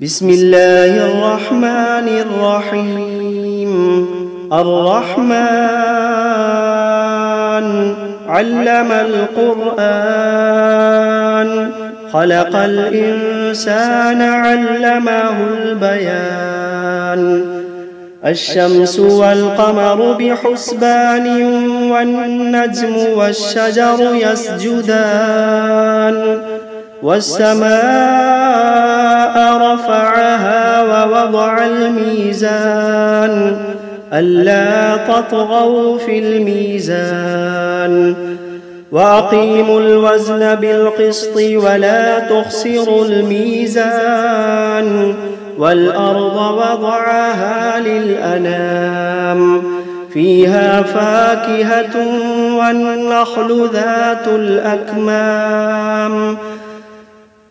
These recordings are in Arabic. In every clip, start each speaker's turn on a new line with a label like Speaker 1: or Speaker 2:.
Speaker 1: بسم الله الرحمن الرحيم. الرحمن علم القرآن، خلق الإنسان علمه البيان. الشمس والقمر بحسبان، والنجم والشجر يسجدان. والسماء رفعها ووضع الميزان، ألا تطغوا في الميزان. وأقيموا الوزن بالقسط ولا تخسروا الميزان. والأرض وضعها للأنام، فيها فاكهة والنخل ذات الأكمام.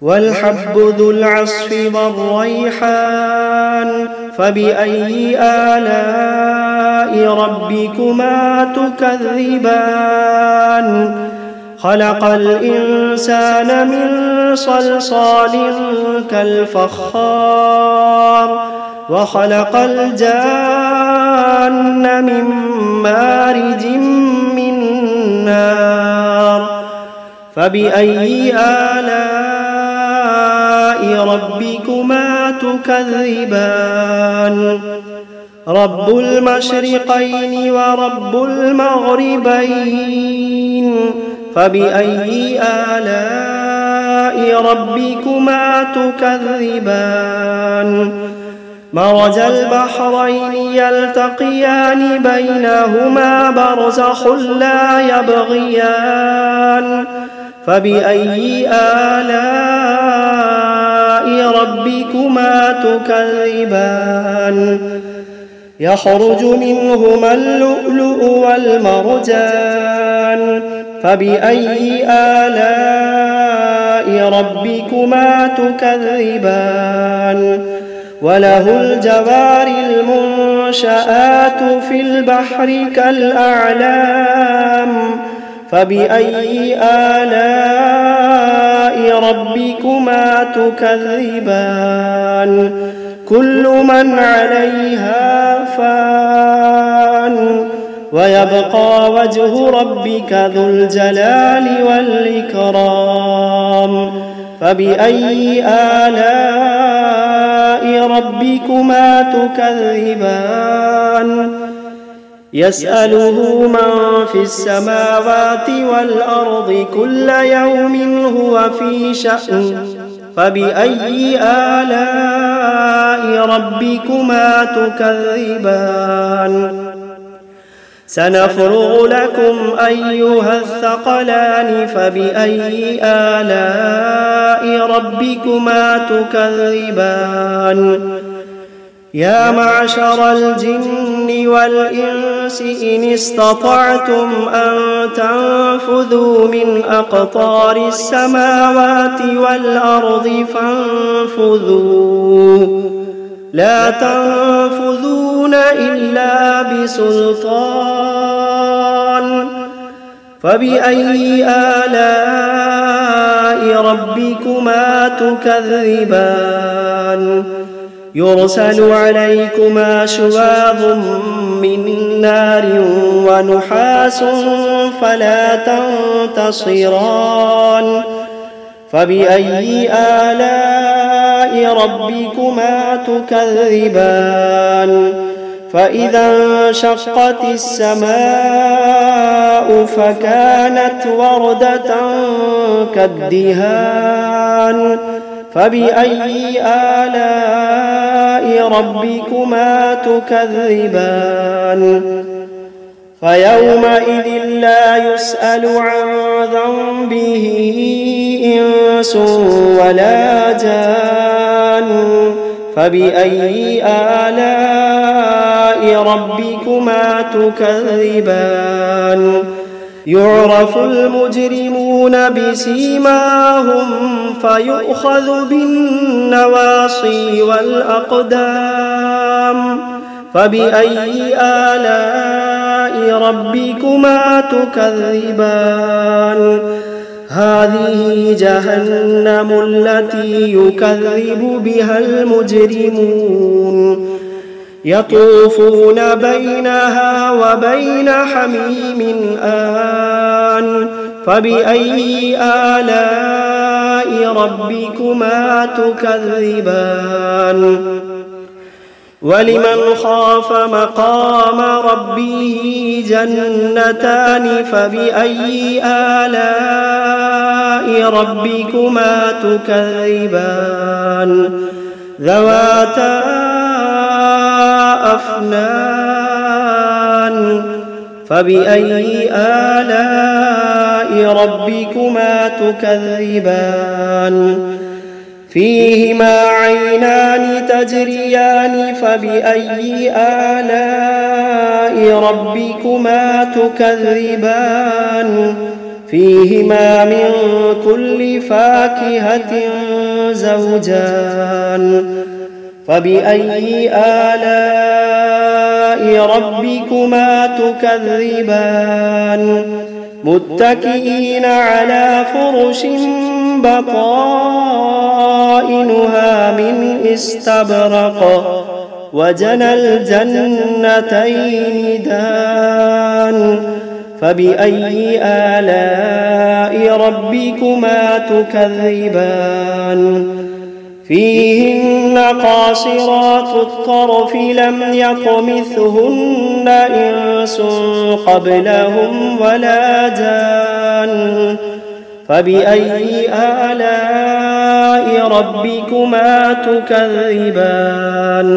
Speaker 1: والحب ذو العصف والريحان، فبأي آلاء ربكما تكذبان. خلق الإنسان من صلصال كالفخار، وخلق الجان من مارج من نار. فبأي آلاء ربكما تكذبان. رب المشرقين ورب المغربين، فبأي آلاء ربكما تكذبان. مرج البحرين يلتقيان، بينهما برزخ لا يبغيان. فبأي آلاء ربكما تكذبان. يخرج منهما اللؤلؤ والمرجان، فبأي آلاء ربكما تكذبان. وله الجوار المنشآت في البحر كالأعلام، فبأي آلاء ربكما تكذبان. كل من عليها فان، ويبقى وجه ربك ذو الجلال والإكرام. فبأي آلاء ربكما تكذبان. يسأله من في السماوات والأرض كل يوم هو في شأن. فبأي آلاء ربكما تكذبان. سنفرغ لكم أيها الثقلان، فبأي آلاء ربكما تكذبان. يا معشر الجن والإنس إن استطعتم أن تنفذوا من أقطار السماوات والأرض فانفذوا، لا تنفذون إلا بسلطان. فبأي آلاء ربكما تكذبان. يرسل عليكما شواظ من نار ونحاس فلا تنتصران. فبأي آلاء ربكما تكذبان. فإذا انشقت السماء فكانت وردة كالدهان. فبأي آلاء ربكما تكذبان. فيومئذ لا يسأل عن ذنبه إنس ولا جان. فبأي آلاء ربكما تكذبان. يعرف المجرمون بسيماهم، فيؤخذ بالنواصي والأقدام. فبأي آلاء ربكما تكذبان. هذه جهنم التي يكذب بها المجرمون يطوفون بينها وبين حميم آن فبأي آلاء ربكما تكذبان ولمن خاف مقام ربه جنتان فبأي آلاء ربكما تكذبان ذواتا أفنان فبأي آلاء ربكما تكذبان فيهما عينان تجريان فبأي آلاء ربكما تكذبان فيهما من كل فاكهة زوجان فبأي آلاء ربكما تكذبان متكئين على فرش بطائنها من استبرق وجنى الجنتين دان فبأي آلاء ربكما تكذبان فيهن قاصرات الطرف لم يطمثهن إنس قبلهم ولا جان فبأي آلاء ربكما تكذبان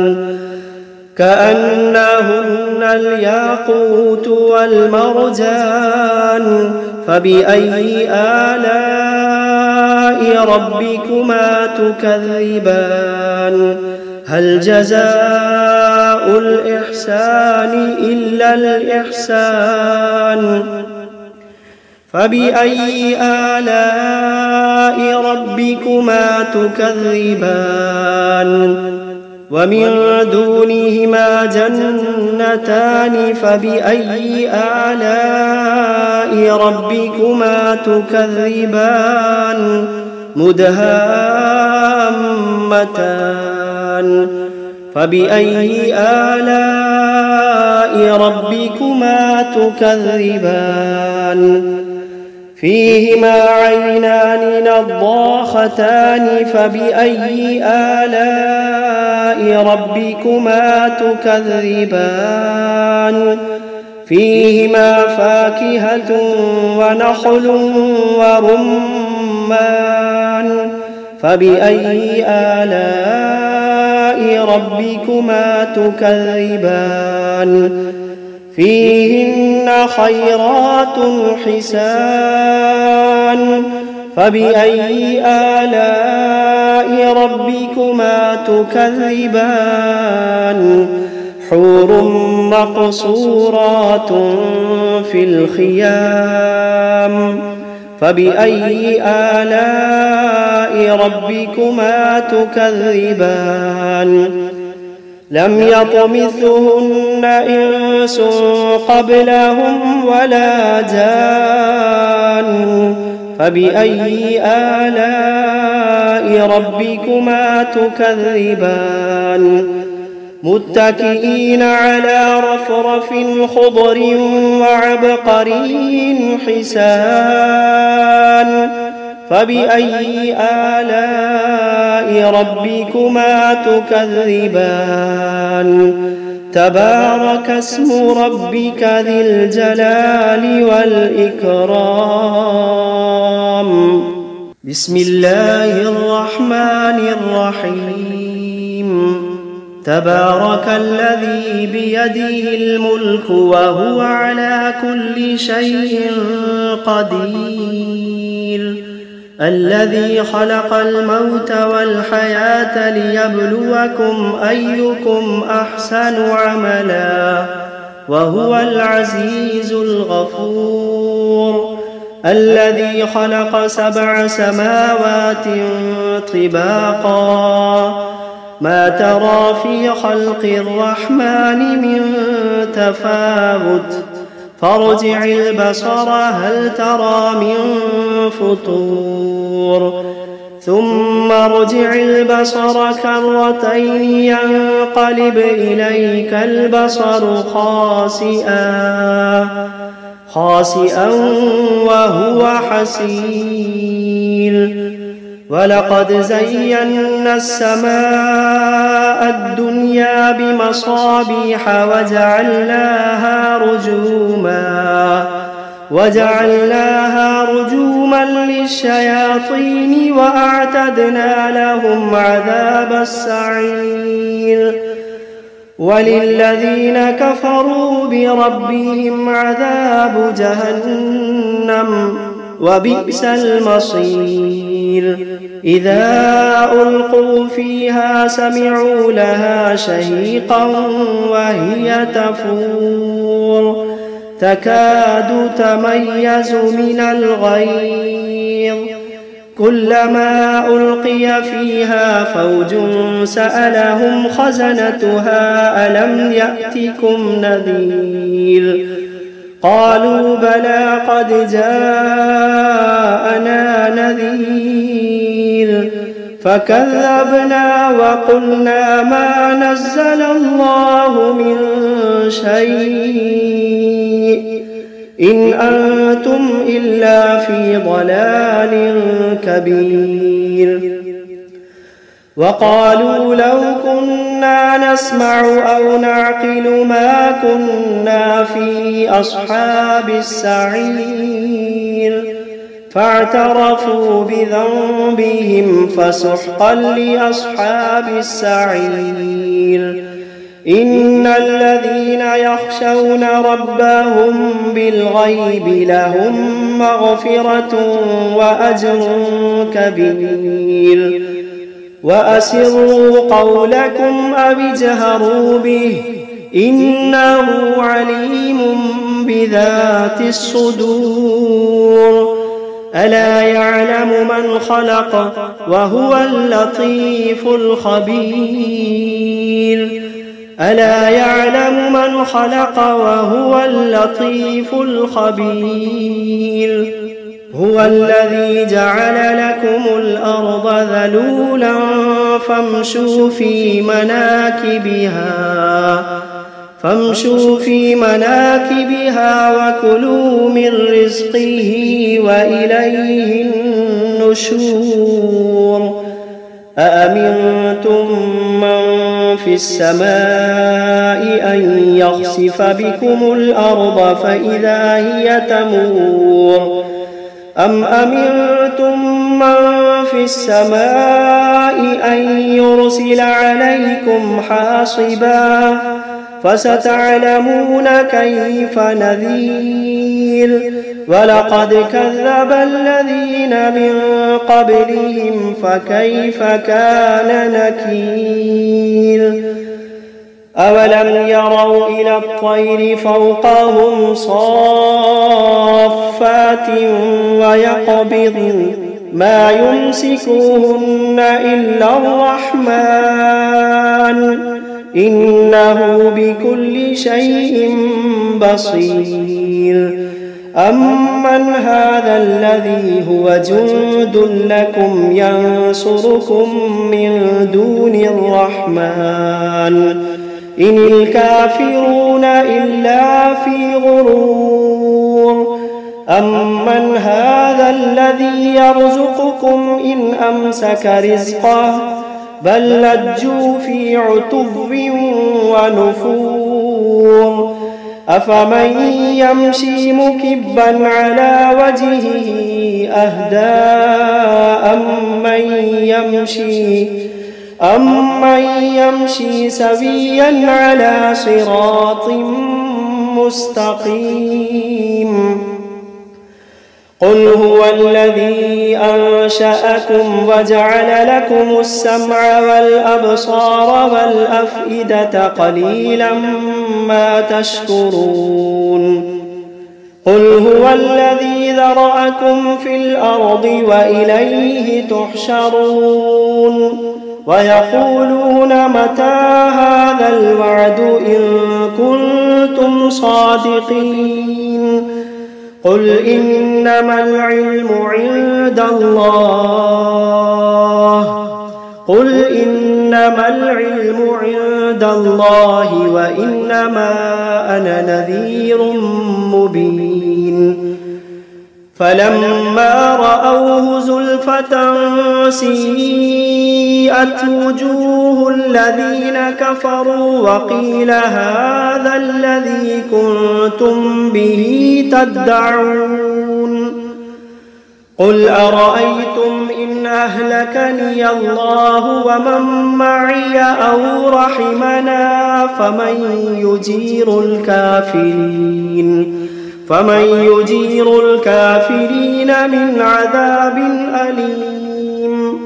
Speaker 1: كأنهن الياقوت والمرجان فبأي آلاء ربكما تكذبان هل جزاء الإحسان إلا الإحسان فبأي آلاء ربكما تكذبان ومن دونهما جنتان فبأي آلاء ربكما تكذبان مدهامتان فبأي آلاء ربكما تكذبان فيهما عينان نضاختان فبأي آلاء ربكما تكذبان فيهما فاكهة ونخل ورمان فبأي آلاء ربكما تكذبان فيهن خيرات حسان فبأي آلاء ربكما تكذبان حور مقصورات في الخيام فبأي آلاء ربكما تكذبان لم يطمثهن إنس قبلهم ولا جان فبأي آلاء ربكما تكذبان متكئين على رفرف خضر وعبقري حسان فبأي آلاء ربكما تكذبان تبارك اسم ربك ذي الجلال والإكرام بسم الله الرحمن الرحيم تبارك الذي بيده الملك وهو على كل شيء قدير الذي خلق الموت والحياة ليبلوكم أيكم أحسن عملا وهو العزيز الغفور الذي خلق 7 سماوات طباقا ما ترى في خلق الرحمن من تفاوت فارجع البصر هل ترى من فطور ثم ارجع البصر كرتين ينقلب إليك البصر خاسئا وهو حسير ولقد زينا السماء الدنيا بمصابيح وجعلناها رجوما للشياطين وأعتدنا لهم عذاب السعير وللذين كفروا بربهم عذاب جهنم وبئس المصير إذا ألقوا فيها سمعوا لها شهيقا وهي تفور تكاد تميز من الغيظ كلما ألقي فيها فوج سألهم خزنتها ألم يأتكم نذير قالوا بلى قد جاءنا نذير فكذبنا وقلنا ما نزل الله من شيء إن أنتم إلا في ضلال كبير وقالوا لو كنا نسمع أو نعقل ما كنا في أصحاب السعير فاعترفوا بذنبهم فسحقا لأصحاب السعير إن الذين يخشون ربهم بالغيب لهم مغفرة وأجر كبير وأسروا قولكم أو اجهروا به إنه عليم بذات الصدور ألا يعلم من خلق وهو اللطيف الخبير ألا يعلم من خلق وهو اللطيف الخبير هو الذي جعل لكم الأرض ذلولا فامشوا في مناكبها وكلوا من رزقه وإليه النشور أأمنتم من في السماء أن يخسف بكم الأرض فإذا هي تمور أم أمنتم من في السماء أن يرسل عليكم حاصبا فستعلمون كيف نذير ولقد كذب الذين من قبلهم فكيف كان نكير أولم يروا إلى الطير فوقهم صافات ويقبضن ما يمسكوهن إلا الرحمن إنه بكل شيء بصير أمن هذا الذي هو جند لكم ينصركم من دون الرحمن إن الكافرون إلا في غرور أمن هذا الذي يرزقكم إن أمسك رزقه بل لجوا في عتب ونفور أفمن يمشي مكبا على وجهه أهدى أمن يمشي سويا على صراط مستقيم قل هو الذي أنشأكم وجعل لكم السمع والأبصار والأفئدة قليلا ما تشكرون قل هو الذي ذرأكم في الأرض وإليه تحشرون ويقولون متى هذا الوعد إن كنتم صادقين قل إنما العلم عند الله وإنما أنا نذير مبين فلما رأوه زلفة سيئت وجوه الذين كفروا وقيل هذا الذي كنتم به تدعون قل أرأيتم إن أهلكني الله ومن معي أو رحمنا فمن يجير الكافرين من عذاب أليم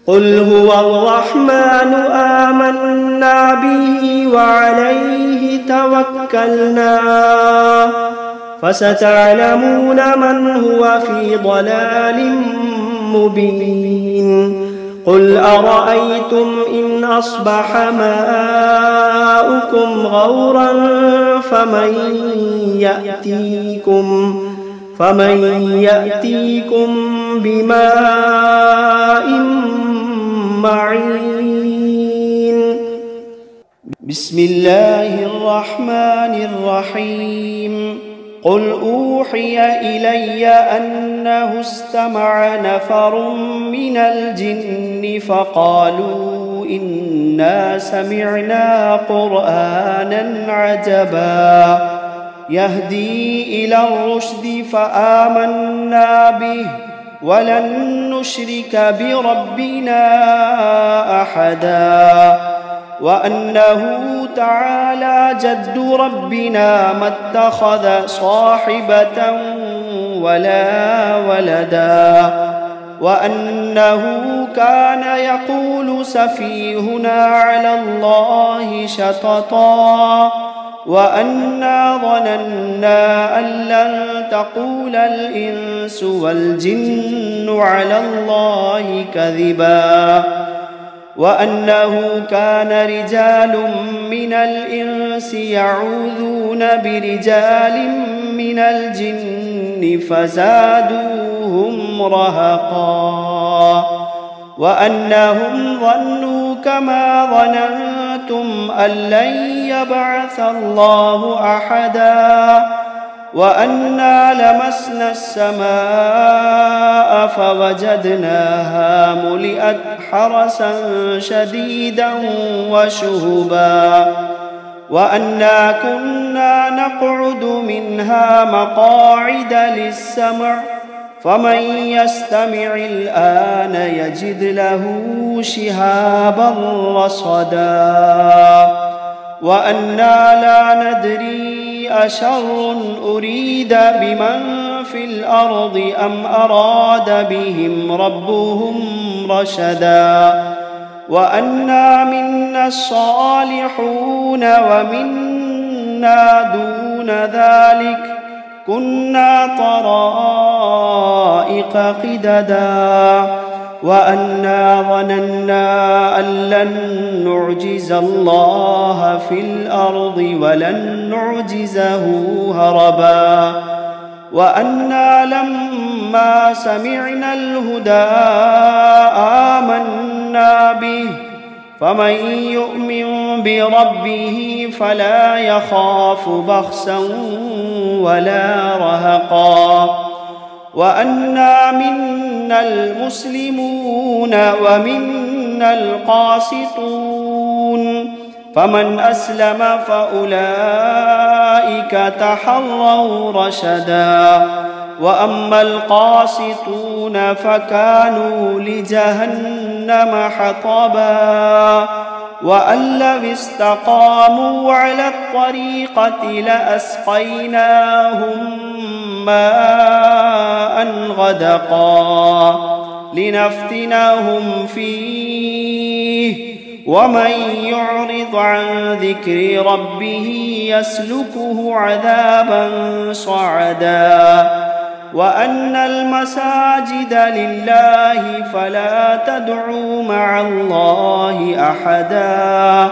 Speaker 1: قل هو الرحمن آمنا به وعليه توكلنا فستعلمون من هو في ضلال مبين قل أرأيتم إن أصبح ماؤكم غورا فمن يأتيكم بماء معين بسم الله الرحمن الرحيم قل أوحي إلي أنه استمع نفر من الجن فقالوا إنا سمعنا قرآنا عجبا يهدي إلى الرشد فآمنا به ولن نشرك بربنا أحدا وأنه تعالى جد ربنا ما اتخذ صاحبة ولا ولدا وأنه كان يقول سفيهنا على الله شططا وأنا ظننا أن لن تقول الإنس والجن على الله كذبا وأنه كان رجال من الإنس يعوذون برجال من الجن فزادوهم رهقا وأنهم ظنوا كما ظننتم أن لن يبعث الله أحدا وأنا لمسنا السماء فوجدناها ملئت حرسا شديدا وشهبا وأنا كنا نقعد منها مقاعد للسمع فمن يستمع الآن يجد له شهابا رصدا وأنا لا ندري أشر أريد بمن في الأرض أم أراد بهم ربهم رشدا وأنا منا الصالحون ومنا دون ذلك كنا طرائق قددا وأنا ظننا أن لن نعجز الله في الأرض ولن نعجزه هربا وأنا لما سمعنا الهدى آمنا به فمن يؤمن بربه فلا يخاف بخسا ولا رهقا وأنا منا المسلمون ومنا القاسطون فمن أسلم فأولئك تحروا رشدا وأما القاسطون فكانوا لجهنم حطبا وأن لو استقاموا على الطريقة لأسقيناهم ماء غدقا لنفتنهم فيه ومن يعرض عن ذكر ربه يسلكه عذابا صعدا وأن المساجد لله فلا تدعوا مع الله أحدا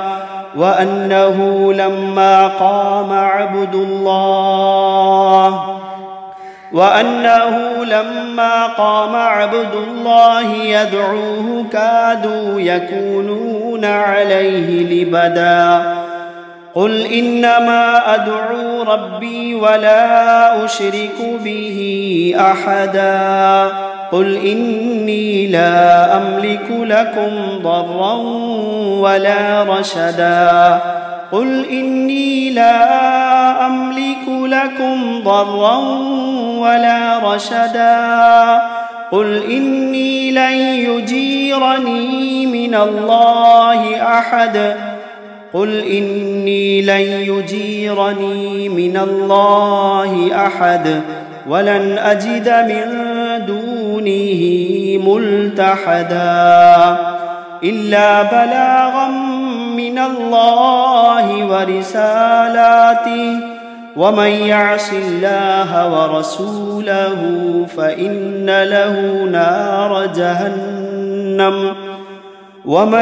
Speaker 1: وأنه لما قام عبد الله يدعوه كادوا يكونون عليه لبدا قل إنما أدعو ربي ولا أشرك به أحدا قل إني لا أملك لكم ضرا ولا رشدا قل إني لا أملك لكم ضرا ولا رشدا قل إني لن يجيرني من الله أحد قل إني لن يجيرني من الله أحد ولن أجد من دونه ملتحدا إلا بلاغا من الله ورسالاته ومن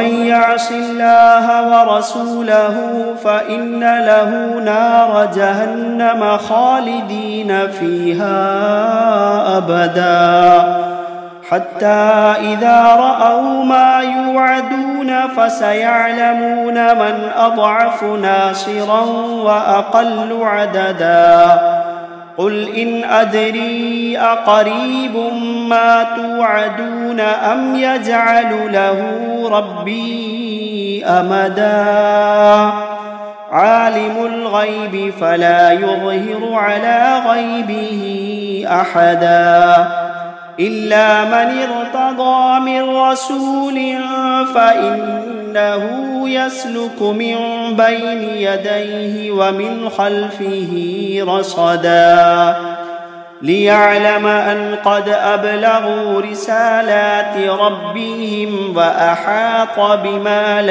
Speaker 1: يعص الله ورسوله فإن له نار جهنم خالدين فيها أبدا حتى إذا رأوا ما يوعدون فسيعلمون من أضعف ناصرا وأقل عددا قل إن أدري أقريب ما توعدون أم يجعل له ربي أمدا عالم الغيب فلا يظهر على غيبه أحدا إلا من ارتضى من رسول فإنه يسلك من بين يديه ومن خلفه رصدا ليعلم أن قد أبلغوا رسالات ربهم وأحاط بما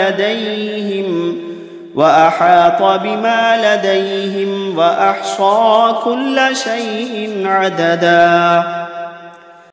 Speaker 1: لديهم وأحصى كل شيء عددا